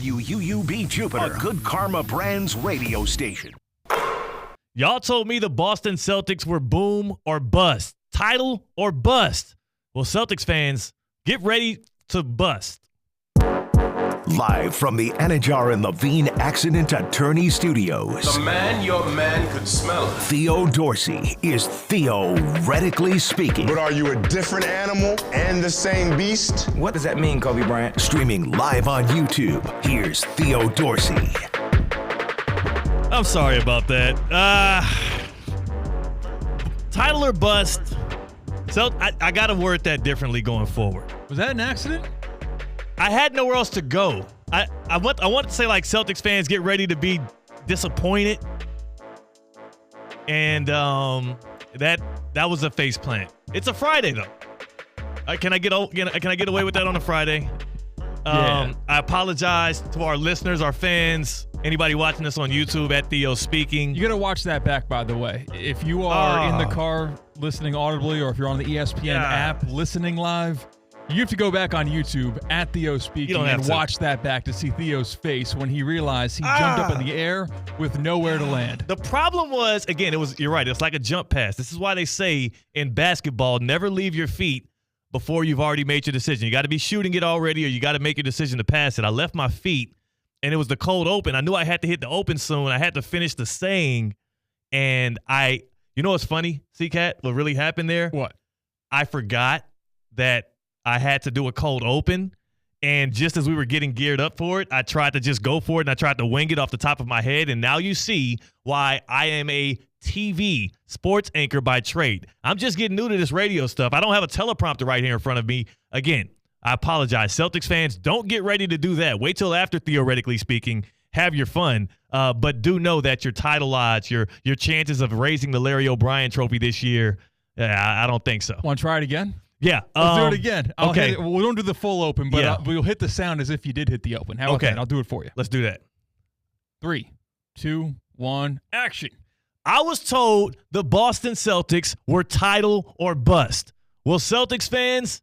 UUB Jupiter, a Good Karma Brands radio station. Y'all told me the Boston Celtics were boom or bust, title or bust. Well, Celtics fans, get ready to bust. Live from the Anajar and Levine Accident Attorney Studios. The man, your man could smell it. Theo Dorsey is theoretically speaking. But are you a different animal and the same beast? What does that mean, Kobe Bryant? Streaming live on YouTube, here's Theo Dorsey. I'm sorry about that. Title or bust. So I got to word that differently going forward. Was that an accident? I had nowhere else to go. I want to say, like, Celtics fans, get ready to be disappointed. And that was a face plant. It's a Friday, though. Can I get away with that on a Friday? Yeah. I apologize to our listeners, our fans, anybody watching this on YouTube at Theo Speaking. You got to watch that back, by the way. If you are in the car listening audibly, or if you're on the ESPN app listening live, you have to go back on YouTube at Theo Speaking and watch that back to see Theo's face when he realized he jumped up in the air with nowhere to land. The problem was, again, you're right, it's like a jump pass. This is why they say in basketball, never leave your feet before you've already made your decision. You got to be shooting it already, or you got to make your decision to pass it. I left my feet, and it was the cold open. I knew I had to hit the open soon. I had to finish the saying, and you know what's funny, C-Cat? What really happened there? What? I forgot that I had to do a cold open, and just as we were getting geared up for it, I tried to just go for it, and I tried to wing it off the top of my head, and now you see why I am a TV sports anchor by trade. I'm just getting new to this radio stuff. I don't have a teleprompter right here in front of me. Again, I apologize. Celtics fans, don't get ready to do that. Wait till after, theoretically speaking. Have your fun, but do know that your title odds, your chances of raising the Larry O'Brien trophy this year, I don't think so. Want to try it again? Yeah. Let's do it again. Okay. We don't do the full open, but we'll hit the sound as if you did hit the open. How about that? I'll do it for you. Let's do that. 3, 2, 1, action. I was told the Boston Celtics were title or bust. Well, Celtics fans,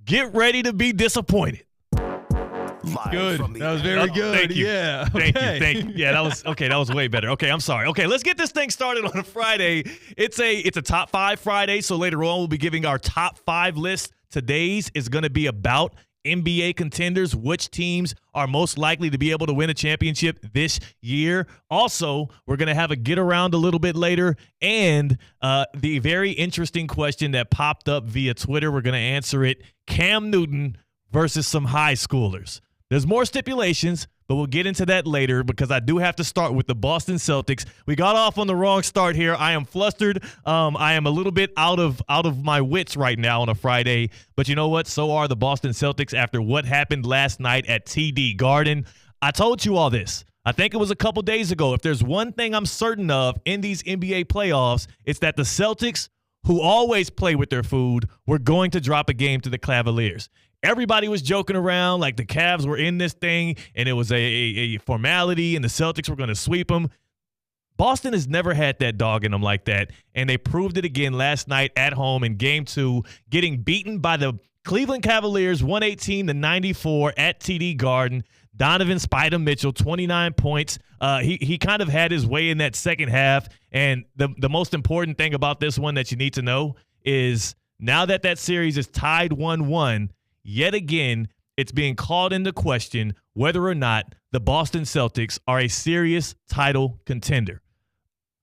get ready to be disappointed. Live Good. That was very good. Thank you. Yeah. Thank Okay. you. Yeah, that was okay. That was way better. Okay, I'm sorry. Okay, let's get this thing started on a Friday. It's a top 5 Friday, so later on we'll be giving our top 5 list. Today's is going to be about NBA contenders, which teams are most likely to be able to win a championship this year. Also, we're going to have a get around a little bit later, and the very interesting question that popped up via Twitter, we're going to answer it. Cam Newton versus some high schoolers. There's more stipulations, but we'll get into that later because I do have to start with the Boston Celtics. We got off on the wrong start here. I am flustered. I am a little bit out of my wits right now on a Friday. But you know what? So are the Boston Celtics after what happened last night at TD Garden. I told you all this. I think it was a couple days ago. If there's one thing I'm certain of in these NBA playoffs, it's that the Celtics, who always play with their food, were going to drop a game to the Cavaliers. Everybody was joking around like the Cavs were in this thing and it was a formality and the Celtics were going to sweep them. Boston has never had that dog in them like that, and they proved it again last night at home in Game 2, getting beaten by the Cleveland Cavaliers 118-94 at TD Garden. Donovan Spider Mitchell, 29 points. He kind of had his way in that second half, and the most important thing about this one that you need to know is now that series is tied 1-1, yet again, it's being called into question whether or not the Boston Celtics are a serious title contender.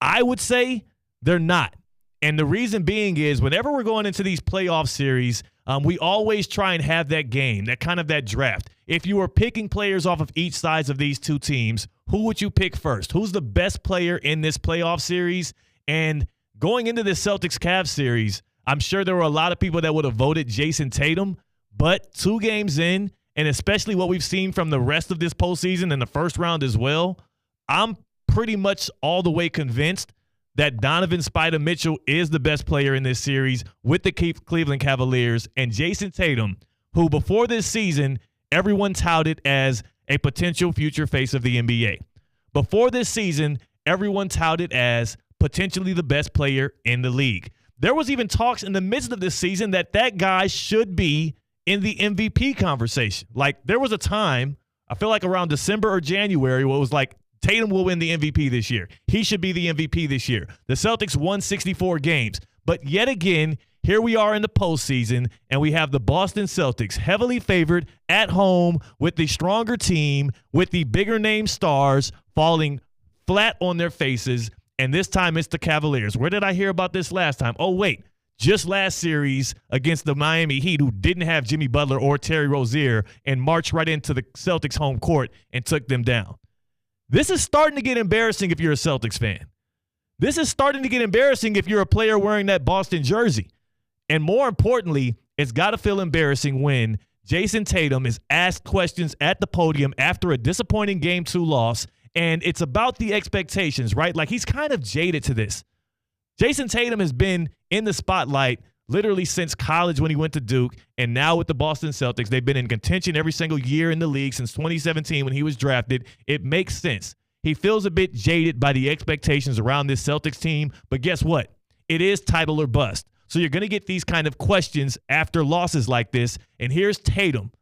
I would say they're not. And the reason being is whenever we're going into these playoff series, we always try and have that game, that draft. If you were picking players off of each side of these two teams, who would you pick first? Who's the best player in this playoff series? And going into this Celtics-Cavs series, I'm sure there were a lot of people that would have voted Jayson Tatum. But 2 games in, and especially what we've seen from the rest of this postseason and the first round as well, I'm pretty much all the way convinced that Donovan Spider Mitchell is the best player in this series with the Cleveland Cavaliers, and Jayson Tatum, who before this season, everyone touted as a potential future face of the NBA. Before this season, everyone touted as potentially the best player in the league. There was even talks in the midst of this season that guy should be in the MVP conversation. Like, there was a time, I feel like around December or January, where it was like, Tatum will win the MVP this year. He should be the MVP this year. The Celtics won 64 games. But yet again, here we are in the postseason, and we have the Boston Celtics heavily favored at home with the stronger team, with the bigger name stars falling flat on their faces. And this time it's the Cavaliers. Where did I hear about this last time? Oh, wait. Just last series against the Miami Heat, who didn't have Jimmy Butler or Terry Rozier, and marched right into the Celtics home court and took them down. This is starting to get embarrassing if you're a Celtics fan. This is starting to get embarrassing if you're a player wearing that Boston jersey. And more importantly, it's got to feel embarrassing when Jayson Tatum is asked questions at the podium after a disappointing Game 2 loss, and it's about the expectations, right? Like, he's kind of jaded to this. Jayson Tatum has been in the spotlight literally since college when he went to Duke, and now with the Boston Celtics. They've been in contention every single year in the league since 2017 when he was drafted. It makes sense. He feels a bit jaded by the expectations around this Celtics team, but guess what? It is title or bust. So you're going to get these kind of questions after losses like this, and here's Tatum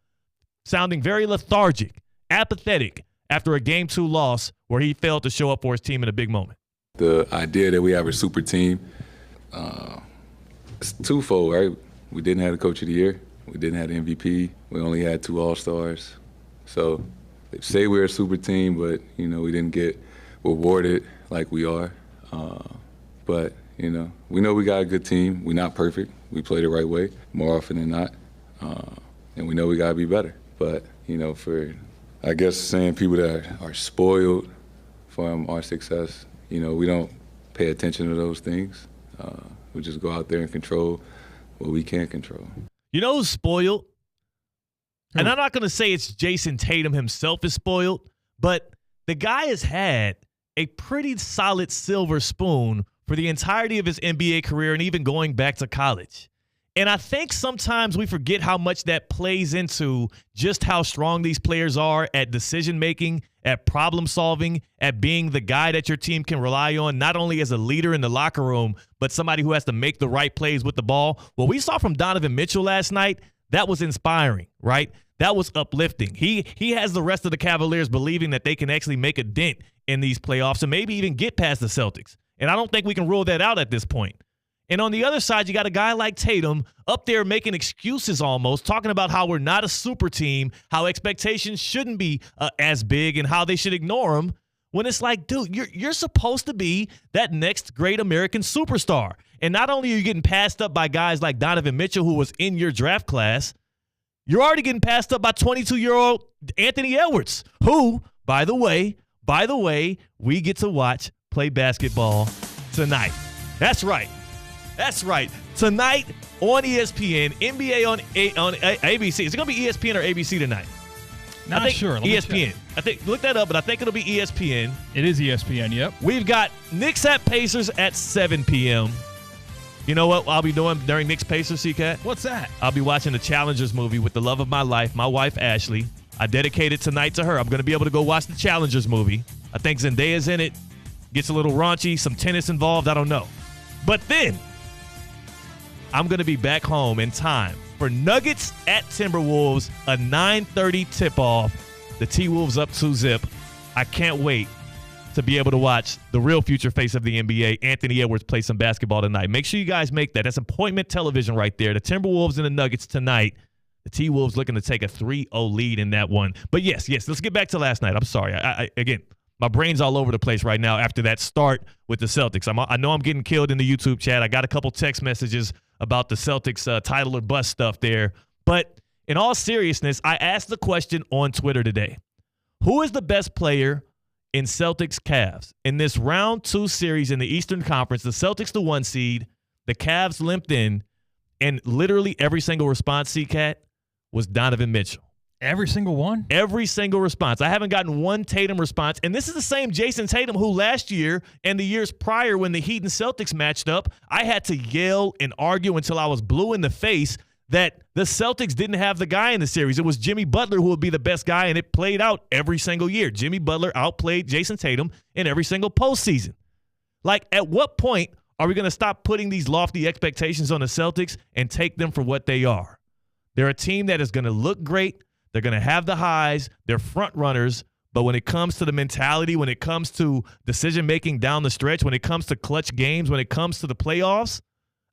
sounding very lethargic, apathetic after a Game 2 loss where he failed to show up for his team in a big moment. The idea that we have a super team, it's twofold, right? We didn't have the Coach of the Year. We didn't have the MVP. We only had 2 All-Stars. So they say we're a super team, but, we didn't get rewarded like we are. But, we know we got a good team. We're not perfect. We play the right way more often than not. And we know we got to be better. But, for, I guess, saying people that are spoiled from our success, we don't pay attention to those things. We just go out there and control what we can't control. You know who's spoiled? And I'm not going to say it's Jayson Tatum himself is spoiled, but the guy has had a pretty solid silver spoon for the entirety of his NBA career and even going back to college. And I think sometimes we forget how much that plays into just how strong these players are at decision-making, at problem-solving, at being the guy that your team can rely on, not only as a leader in the locker room, but somebody who has to make the right plays with the ball. What we saw from Donovan Mitchell last night, that was inspiring, right? That was uplifting. He has the rest of the Cavaliers believing that they can actually make a dent in these playoffs and maybe even get past the Celtics. And I don't think we can rule that out at this point. And on the other side, you got a guy like Tatum up there making excuses almost, talking about how we're not a super team, how expectations shouldn't be as big, and how they should ignore them, when it's like, dude, you're supposed to be that next great American superstar. And not only are you getting passed up by guys like Donovan Mitchell, who was in your draft class, you're already getting passed up by 22-year-old Anthony Edwards, who, by the way, we get to watch play basketball tonight. That's right. Tonight on ESPN, NBA on ABC. Is it going to be ESPN or ABC tonight? Not sure. ESPN. I think look that up, but I think it'll be ESPN. It is ESPN, yep. We've got Knicks at Pacers at 7 p.m. You know what I'll be doing during Knicks Pacers, C-Cat? What's that? I'll be watching the Challengers movie with the love of my life, my wife, Ashley. I dedicate it tonight to her. I'm going to be able to go watch the Challengers movie. I think Zendaya's in it. Gets a little raunchy, some tennis involved. I don't know. But then I'm going to be back home in time for Nuggets at Timberwolves, a 9:30 tip-off. The T-Wolves up 2-zip. I can't wait to be able to watch the real future face of the NBA, Anthony Edwards, play some basketball tonight. Make sure you guys make that. That's appointment television right there. The Timberwolves and the Nuggets tonight. The T-Wolves looking to take a 3-0 lead in that one. But yes, let's get back to last night. I'm sorry. Again, my brain's all over the place right now after that start with the Celtics. I know I'm getting killed in the YouTube chat. I got a couple text messages about the Celtics title or bust stuff there. But in all seriousness, I asked the question on Twitter today. Who is the best player in Celtics Cavs? In this round 2 series in the Eastern Conference, the Celtics the 1 seed, the Cavs limped in, and literally every single response, C-Cat, was Donovan Mitchell. Every single one? Every single response. I haven't gotten one Tatum response. And this is the same Jayson Tatum who last year and the years prior when the Heat and Celtics matched up, I had to yell and argue until I was blue in the face that the Celtics didn't have the guy in the series. It was Jimmy Butler who would be the best guy, and it played out every single year. Jimmy Butler outplayed Jayson Tatum in every single postseason. Like, at what point are we going to stop putting these lofty expectations on the Celtics and take them for what they are? They're a team that is going to look great. They're going to have the highs. They're front runners. But when it comes to the mentality, when it comes to decision-making down the stretch, when it comes to clutch games, when it comes to the playoffs,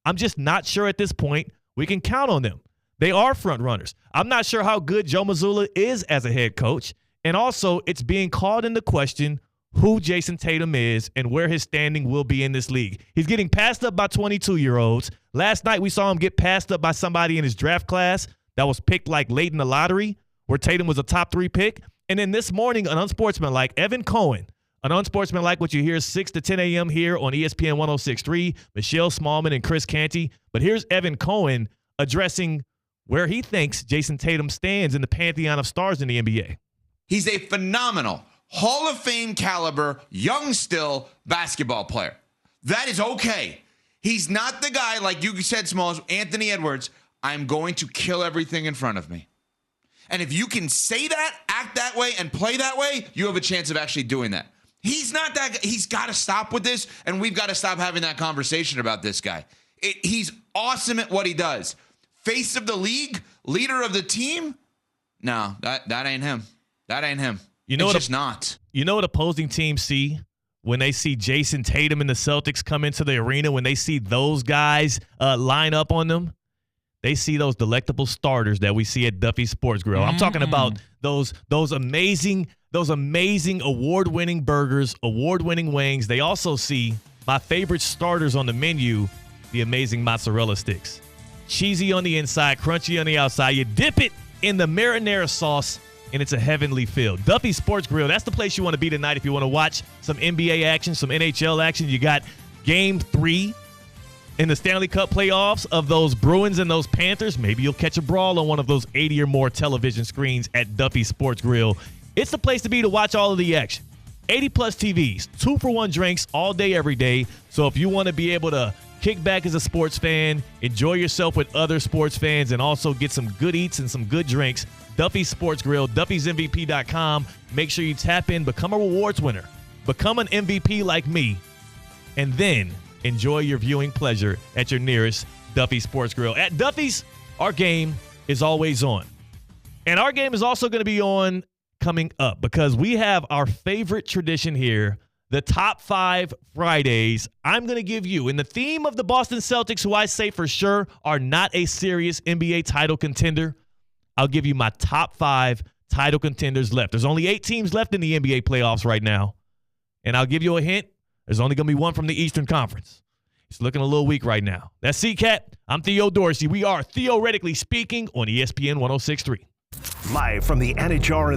I'm just not sure at this point we can count on them. They are front runners. I'm not sure how good Joe Mazzulla is as a head coach. And also, it's being called into question who Jayson Tatum is and where his standing will be in this league. He's getting passed up by 22-year-olds. Last night, we saw him get passed up by somebody in his draft class that was picked like late in the lottery, where Tatum was a top 3 pick. And then this morning, an unsportsmanlike Evan Cohen, an unsportsmanlike what you hear 6 to 10 a.m. here on ESPN 106.3, Michelle Smallman and Chris Canty. But here's Evan Cohen addressing where he thinks Jayson Tatum stands in the pantheon of stars in the NBA. He's a phenomenal Hall of Fame caliber, young still basketball player. That is okay. He's not the guy, like you said, Smalls, Anthony Edwards, I'm going to kill everything in front of me. And if you can say that, act that way, and play that way, you have a chance of actually doing that. He's not that guy. He's got to stop with this, and we've got to stop having that conversation about this guy. He's awesome at what he does. Face of the league, leader of the team? No, that ain't him. That ain't him. It's just not. You know what opposing teams see when they see Jayson Tatum and the Celtics come into the arena, when they see those guys line up on them? They see those delectable starters that we see at Duffy's Sports Grill. I'm talking about those amazing award-winning burgers, award-winning wings. They also see my favorite starters on the menu, the amazing mozzarella sticks. Cheesy on the inside, crunchy on the outside. You dip it in the marinara sauce, and it's a heavenly feel. Duffy's Sports Grill, that's the place you want to be tonight if you want to watch some NBA action, some NHL action. You got Game 3 in the Stanley Cup playoffs of those Bruins and those Panthers. Maybe you'll catch a brawl on one of those 80 or more television screens at Duffy's Sports Grill. It's the place to be to watch all of the action. 80-plus TVs, 2-for-1 drinks all day, every day. So if you want to be able to kick back as a sports fan, enjoy yourself with other sports fans, and also get some good eats and some good drinks, Duffy's Sports Grill, Duffy'sMVP.com. Make sure you tap in, become a rewards winner, become an MVP like me, and then enjoy your viewing pleasure at your nearest Duffy Sports Grill. At Duffy's, our game is always on. And our game is also going to be on coming up because we have our favorite tradition here, the Top 5 Fridays. I'm going to give you, in the theme of the Boston Celtics, who I say for sure are not a serious NBA title contender, I'll give you my top 5 title contenders left. There's only 8 teams left in the NBA playoffs right now. And I'll give you a hint. There's only going to be one from the Eastern Conference. It's looking a little weak right now. That's C-Cat. I'm Theo Dorsey. We are Theoretically Speaking on ESPN 106.3. Live from the Anajar